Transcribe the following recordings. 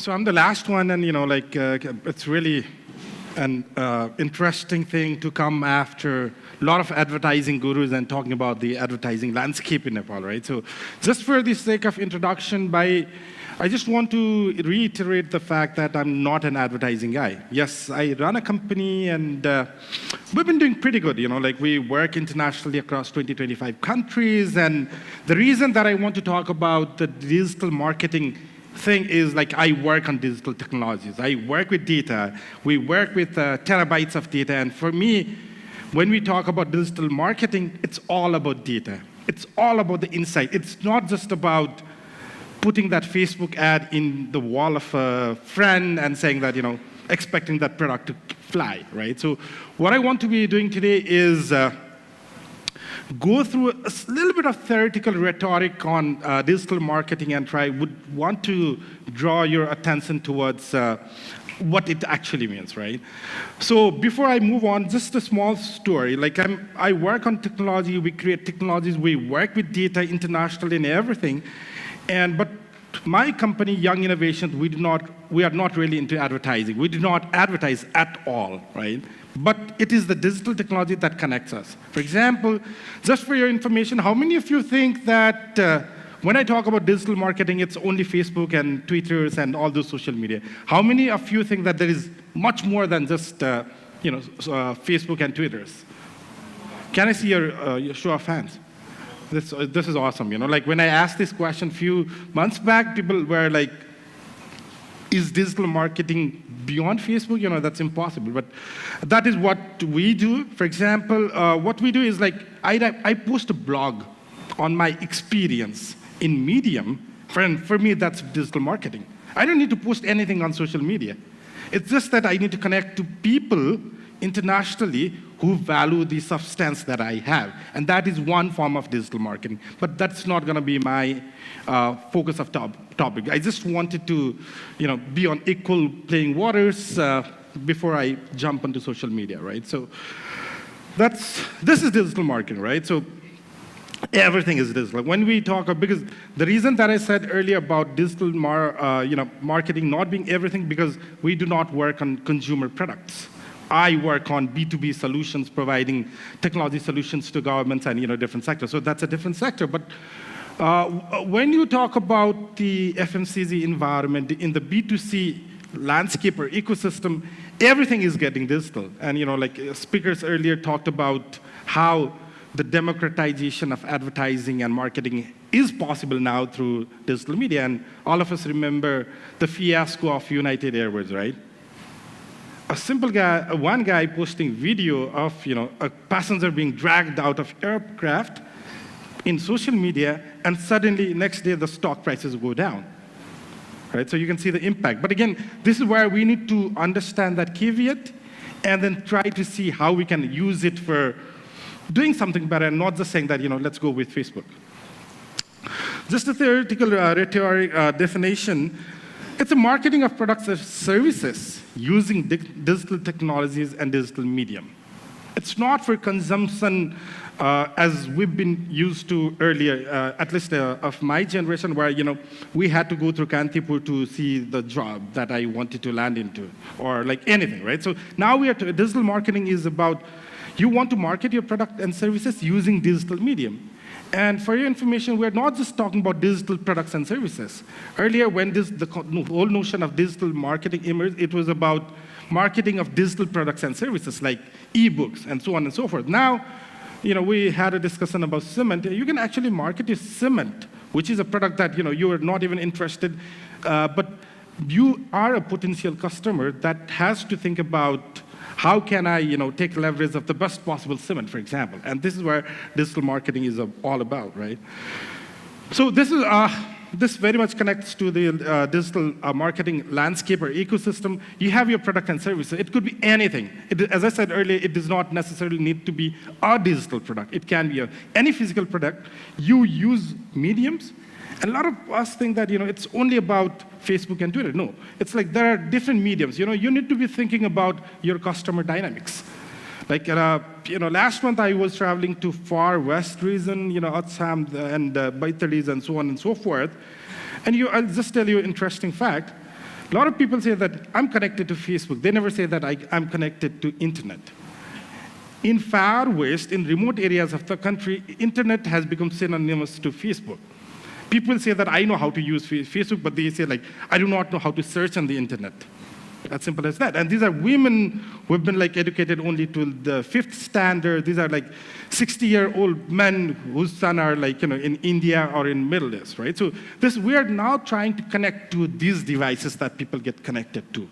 So I'm the last one, and it's really an interesting thing to come after a lot of advertising gurus and talking about the advertising landscape in Nepal, right? So just for the sake of introduction, I just want to reiterate the fact that I'm not an advertising guy. Yes, I run a company, and we've been doing pretty good. We work internationally across 20, 25 countries, and the reason that I want to talk about the digital marketing thing is I work on digital technologies. I work with data. We work with terabytes of data, and for me, when we talk about digital marketing, it's all about data. It's all about the insight. It's not just about putting that Facebook ad in the wall of a friend and saying that, expecting that product to fly, right? So what I want to be doing today is go through a little bit of theoretical rhetoric on digital marketing and would want to draw your attention towards what it actually means, right? So before I move on, just a small story. I work on technology, we create technologies, we work with data internationally and everything. But my company, Young Innovations, we are not really into advertising. We do not advertise at all, right? But it is the digital technology that connects us. For example, just for your information, how many of you think that when I talk about digital marketing, it's only Facebook and Twitters and all those social media? How many of you think that there is much more than just Facebook and Twitters? Can I see your show of hands? This is awesome. When I asked this question a few months back, people were like, is digital marketing beyond Facebook? That's impossible. But that is what we do. For example, what we do is I post a blog on my experience in Medium. For me, that's digital marketing. I don't need to post anything on social media. It's just that I need to connect to people internationally who value the substance that I have. And that is one form of digital marketing. But that's not going to be my focus of topic. I just wanted to be on equal playing waters before I jump onto social media, right? So this is digital marketing, right? So everything is digital. When we talk, because the reason that I said earlier about digital marketing not being everything, because we do not work on consumer products. I work on B2B solutions, providing technology solutions to governments and different sectors. So that's a different sector. But when you talk about the FMCG environment in the B2C landscape or ecosystem, everything is getting digital. And speakers earlier talked about how the democratization of advertising and marketing is possible now through digital media. And all of us remember the fiasco of United Airways, right? A simple guy, one guy posting video of a passenger being dragged out of aircraft in social media, and suddenly next day the stock prices go down. Right? So you can see the impact. But again, this is where we need to understand that caveat and then try to see how we can use it for doing something better and not just saying that, let's go with Facebook. Just a theoretical rhetoric definition. It's a marketing of products or services using digital technologies and digital medium. It's not for consumption as we've been used to earlier, at least of my generation, where we had to go through Kantipur to see the job that I wanted to land into, or anything, right? So now digital marketing is about you want to market your product and services using digital medium. And for your information, we're not just talking about digital products and services. Earlier, when the whole notion of digital marketing emerged, it was about marketing of digital products and services like ebooks and so on and so forth. Now, we had a discussion about cement. You can actually market your cement, which is a product that you are not even interested, but you are a potential customer that has to think about how can I, take leverage of the best possible cement, for example? And this is where digital marketing is all about, right? So this very much connects to the digital marketing landscape or ecosystem. You have your product and service. It could be anything. As I said earlier, it does not necessarily need to be a digital product. It can be any physical product. You use mediums. And a lot of us think that it's only about Facebook and Twitter. No, it's there are different mediums. You need to be thinking about your customer dynamics. Last month I was traveling to far west region, Assam and Baitalis and so on and so forth. And I'll just tell you an interesting fact. A lot of people say that I'm connected to Facebook. They never say that I'm connected to internet. In far west, in remote areas of the country, internet has become synonymous to Facebook. People say that I know how to use Facebook, but they say like, I do not know how to search on the internet. As simple as that. And these are women who have been like educated only to the 5th standard. These are like 60-year-old men whose son are like, in India or in Middle East, right? So we are now trying to connect to these devices that people get connected to.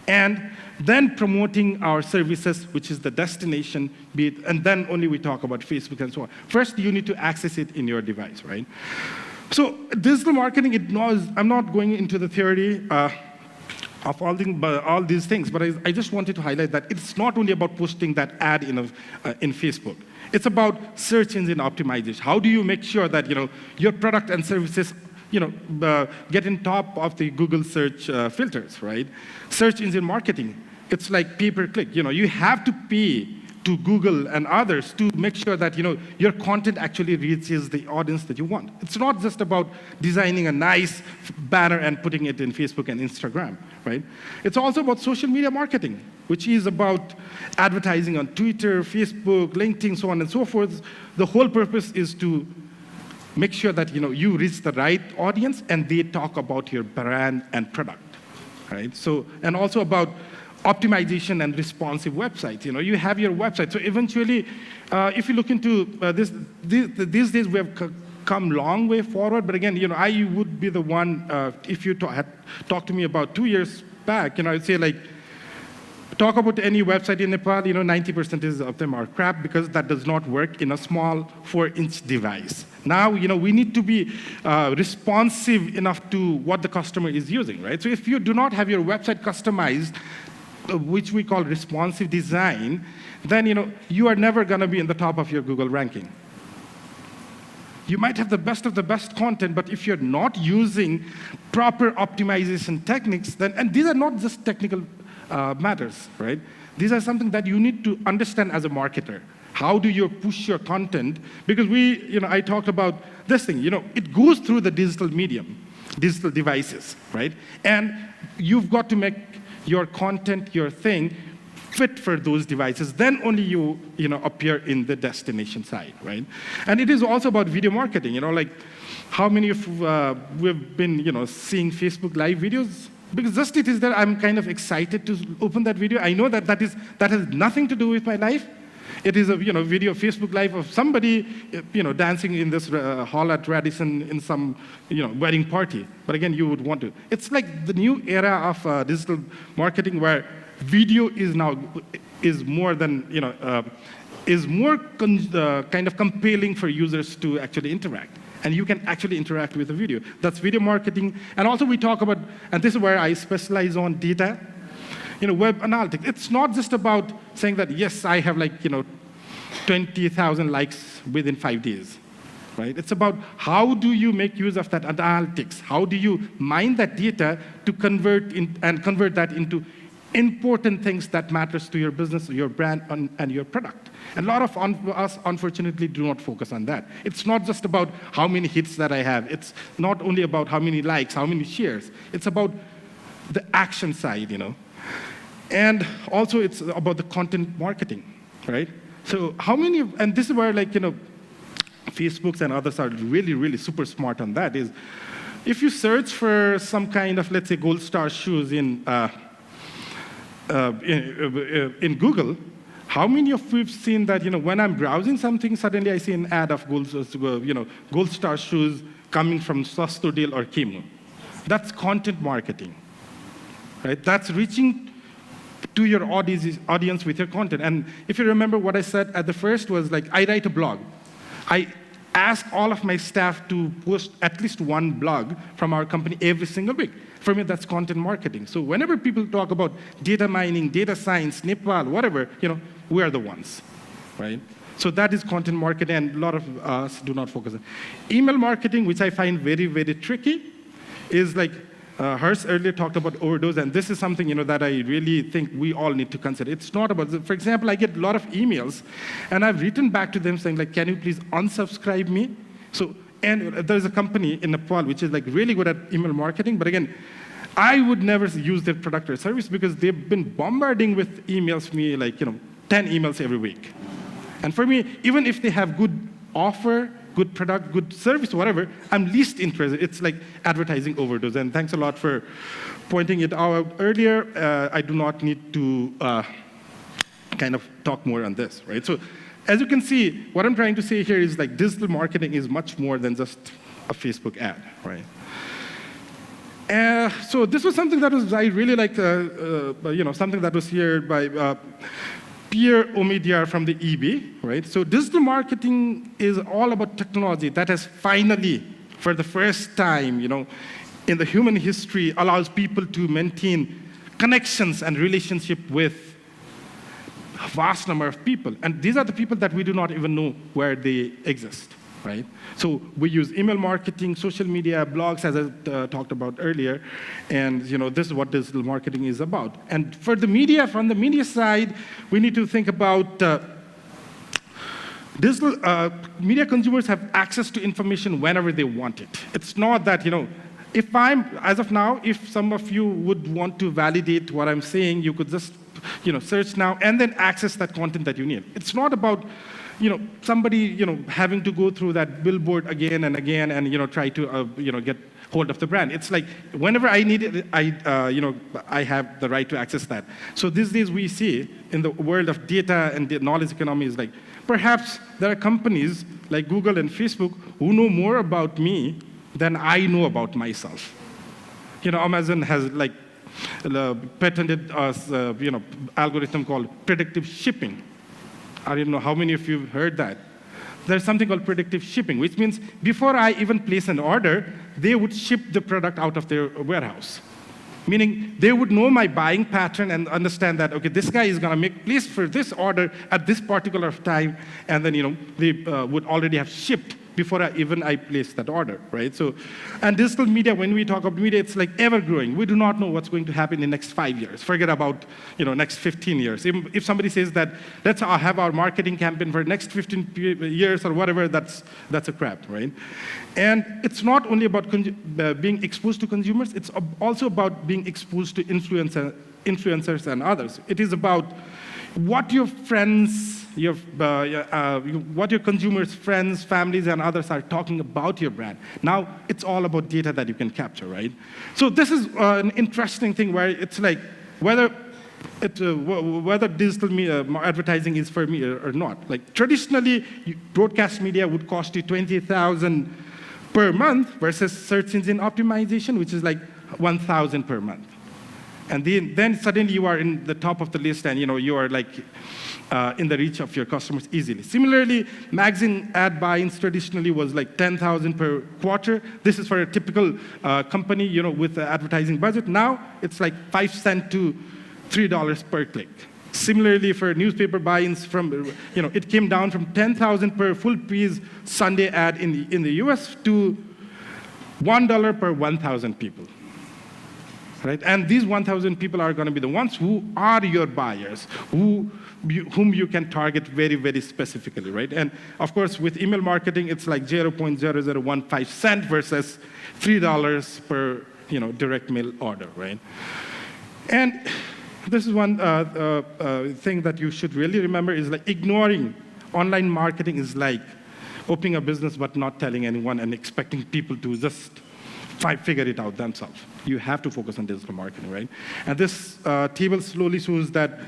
And then promoting our services, which is the destination, and then only we talk about Facebook and so on. First, you need to access it in your device, right? So digital marketing, I'm not going into the theory of all these things, but I just wanted to highlight that it's not only about posting that ad in Facebook. It's about search engine optimization. How do you make sure that your product and services get in top of the Google search filters, right? Search engine marketing, it's like pay-per-click. You have to pay to Google and others to make sure that your content actually reaches the audience that you want. It's not just about designing a nice banner and putting it in Facebook and Instagram, right? It's also about social media marketing, which is about advertising on Twitter, Facebook, LinkedIn, so on and so forth. The whole purpose is to make sure that you reach the right audience and they talk about your brand and product, right? So, and also about optimization and responsive websites. You have your website. So eventually, if you look into these days, we have come long way forward. But again, I would be the one, if you had talked to me about 2 years back, I'd say like, talk about any website in Nepal, 90% of them are crap because that does not work in a small 4-inch device. Now, we need to be responsive enough to what the customer is using, right? So if you do not have your website customized, which we call responsive design, then you are never going to be in the top of your Google ranking. You might have the best of the best content, but if you're not using proper optimization techniques, then, and these are not just technical matters, right? These are something that you need to understand as a marketer. How do you push your content? Because I talked about this thing, it goes through the digital medium, digital devices, right? And you've got to make your content, your thing, fit for those devices. Then only you appear in the destination side, right? And it is also about video marketing. Like how many of we've been seeing Facebook Live videos? Because just it is that I'm kind of excited to open that video. I know that that has nothing to do with my life. It is a video Facebook Live of somebody dancing in this hall at Radisson in some wedding party. But again, you would want to. It's like the new era of digital marketing where video is more than kind of compelling for users to actually interact. And you can actually interact with the video. That's video marketing. And also we talk about, and this is where I specialize on data. Web analytics. It's not just about saying that, yes, I have 20,000 likes within 5 days, right? It's about how do you make use of that analytics? How do you mine that data to convert that into important things that matters to your business, your brand, and your product? And a lot of us, unfortunately, do not focus on that. It's not just about how many hits that I have. It's not only about how many likes, how many shares. It's about the action side, And also, it's about the content marketing, right? So and this is where Facebooks and others are really, really super smart on that, is if you search for some kind of, let's say, Gold Star shoes in Google, how many of you have seen that, when I'm browsing something, suddenly I see an ad of Gold Star shoes coming from Sastodil or Kimu? That's content marketing, right? That's reaching to your audience with your content. And if you remember what I said at the first was I write a blog. I ask all of my staff to post at least one blog from our company every single week. For me, that's content marketing. So whenever people talk about data mining, data science, Nepal, whatever, we are the ones, right? So that is content marketing, and a lot of us do not focus on. Email marketing, which I find very, very tricky, is Hers earlier talked about overdose, and this is something that I really think we all need to consider. It's not about, for example, I get a lot of emails, and I've written back to them saying can you please unsubscribe me? So, and there's a company in Nepal which is really good at email marketing, but again, I would never use their product or service because they've been bombarding with emails me, like, 10 emails every week. And for me, even if they have good offer, good product, good service, whatever, I'm least interested. It's like advertising overdose. And thanks a lot for pointing it out earlier. I do not need to kind of talk more on this, right? So as you can see, what I'm trying to say here is like digital marketing is much more than just a Facebook ad, right? So this was something that I really liked, something that was here by Pierre Omidyar from the eBay, right? So digital marketing is all about technology that has finally, for the first time, in the human history, allows people to maintain connections and relationship with a vast number of people. And these are the people that we do not even know where they exist, right? So we use email marketing, social media, blogs, as I talked about earlier, and this is what digital marketing is about. And for the media, from the media side, we need to think about digital media consumers have access to information whenever they want it. It's not that, if as of now, if some of you would want to validate what I'm saying, you could just, search now and then access that content that you need. It's not about somebody, having to go through that billboard again and again and, try to, get hold of the brand. It's like, whenever I need it, I have the right to access that. So these days we see in the world of data and the knowledge economy is like, perhaps there are companies like Google and Facebook who know more about me than I know about myself. Amazon has like patented algorithm called predictive shipping. I don't know how many of you have heard that. There's something called predictive shipping, which means before I even place an order, they would ship the product out of their warehouse. Meaning they would know my buying pattern and understand that, okay, this guy is going to make place for this order at this particular time, and then, they would already have shipped before I place that order, right? So, and digital media, when we talk about media, it's like ever growing. We do not know what's going to happen in the next 5 years. Forget about, next 15 years. If somebody says that, let's have our marketing campaign for next 15 years or whatever, that's a crap, right? And it's not only about being exposed to consumers, it's also about being exposed to influencers and others. It is about what your friends, what your consumers, friends, families, and others are talking about your brand. Now, it's all about data that you can capture, right? So this is an interesting thing where it's like whether digital advertising is for me or not. Like traditionally, broadcast media would cost you $20,000 per month versus search engine optimization, which is like $1,000 per month. And then suddenly you are in the top of the list and you are like in the reach of your customers easily. Similarly, magazine ad buy-ins traditionally was like $10,000 per quarter. This is for a typical company with an advertising budget. Now it's like 5 cents to $3 per click. Similarly, for newspaper buy-ins it came down from $10,000 per full-piece Sunday ad in the US to $1 per 1,000 people. Right? And these 1,000 people are going to be the ones who are your buyers, whom you can target very, very specifically, right? And of course, with email marketing, it's like 0.0015 cent versus $3 per direct mail order, right? And this is one thing that you should really remember is like ignoring online marketing is like opening a business but not telling anyone and expecting people to just figure it out themselves. You have to focus on digital marketing, right? And this table slowly shows that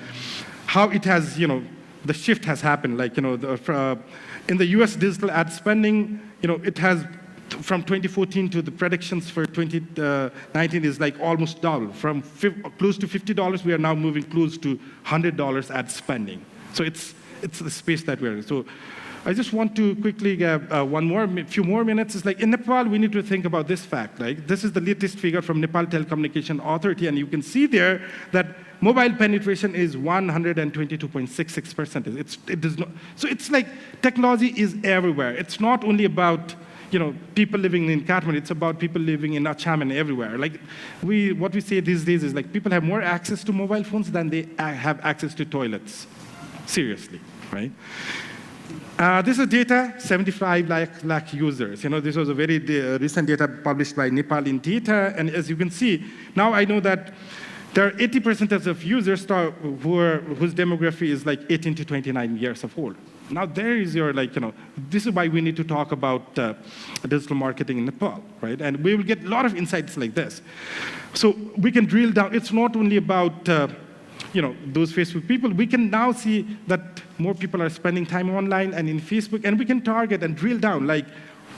how it has, the shift has happened. Like, in the US digital ad spending, it has, from 2014 to the predictions for 2019 is like almost double. From close to $50, we are now moving close to $100 ad spending. So it's the space that we're in. So I just want to quickly get few more minutes. It's like in Nepal, we need to think about this fact. Like this is the latest figure from Nepal Telecommunication Authority, and you can see there that mobile penetration is 122.66%. It does not. So it's like technology is everywhere. It's not only about people living in Kathmandu. It's about people living in Acham and everywhere. Like what we say these days is like people have more access to mobile phones than they have access to toilets. Seriously, right? This is data, 75 lakh users. You know, this was a very recent data published by Nepal in data, and as you can see, now I know that there are 80% of users whose demography is like 18 to 29 years of old. Now there is your, like, you know, this is why we need to talk about digital marketing in Nepal, right? And we will get a lot of insights like this. So we can drill down. It's not only about you know, those Facebook people. We can now see that more people are spending time online and in Facebook, and we can target and drill down, like,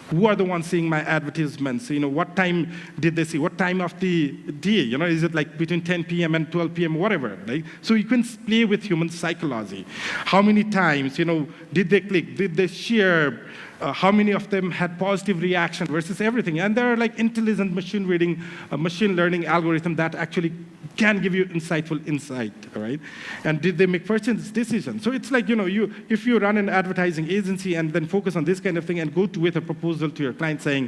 who are the ones seeing my advertisements? You know, what time did they see? What time of the day? You know, is it like between 10 p.m. and 12 p.m., whatever, right? So you can play with human psychology. How many times, you know, did they click? Did they share? How many of them had positive reaction versus everything? And there are like intelligent machine reading, machine learning algorithm that actually can give you insightful insight, right? And did they make purchase decisions? So it's like, you know, if you run an advertising agency and then focus on this kind of thing and go with a proposal to your client saying,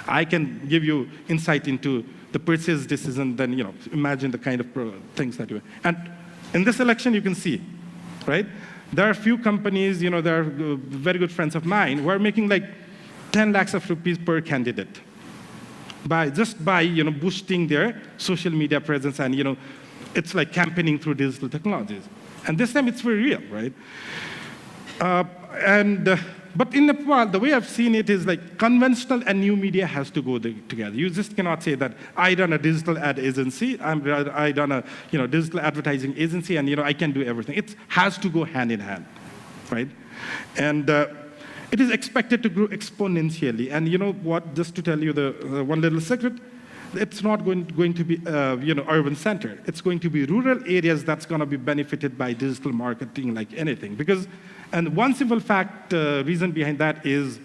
I can give you insight into the purchase decision, then, you know, imagine the kind of things that you, and in this election you can see, right? There are a few companies, you know, they're very good friends of mine, who are making like 10 lakhs of rupees per candidate just by, you know, boosting their social media presence, and, you know, it's like campaigning through digital technologies. And this time it's very real, right? But in Nepal, the way I've seen it is like conventional and new media has to go together. You just cannot say that I run a digital ad agency, I run a, you know, digital advertising agency, and, you know, I can do everything. It has to go hand in hand, right? And it is expected to grow exponentially. And you know what? Just to tell you the one little secret, it's not going to be you know, urban center. It's going to be rural areas that's going to be benefited by digital marketing like anything. Because, and one simple fact, reason behind that is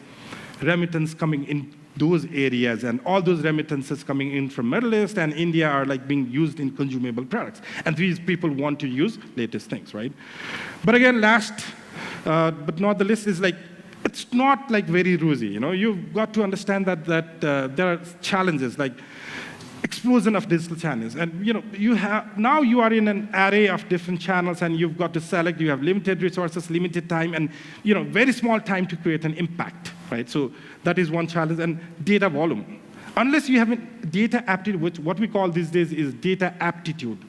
remittance coming in those areas, and all those remittances coming in from Middle East and India are like being used in consumable products. And these people want to use latest things, right? But again, last but not the least is like, it's not like very rosy, you know. You've got to understand that there are challenges like explosion of digital channels, and you know, now you are in an array of different channels, and you've got to select. You have limited resources, limited time, and, you know, very small time to create an impact, right? So that is one challenge. And data volume, unless you have a data aptitude, which what we call these days is data aptitude.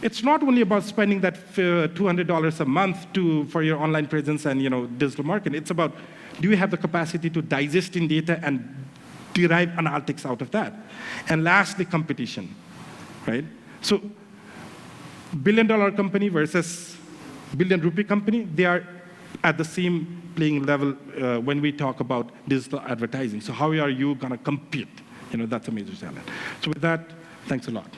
It's not only about spending that $200 a month for your online presence and, you know, digital marketing. It's about, do you have the capacity to digest in data and derive analytics out of that? And lastly, competition, right? So billion-dollar company versus billion-rupee company, they are at the same playing level when we talk about digital advertising. So how are you going to compete? You know, that's a major challenge. So with that, thanks a lot.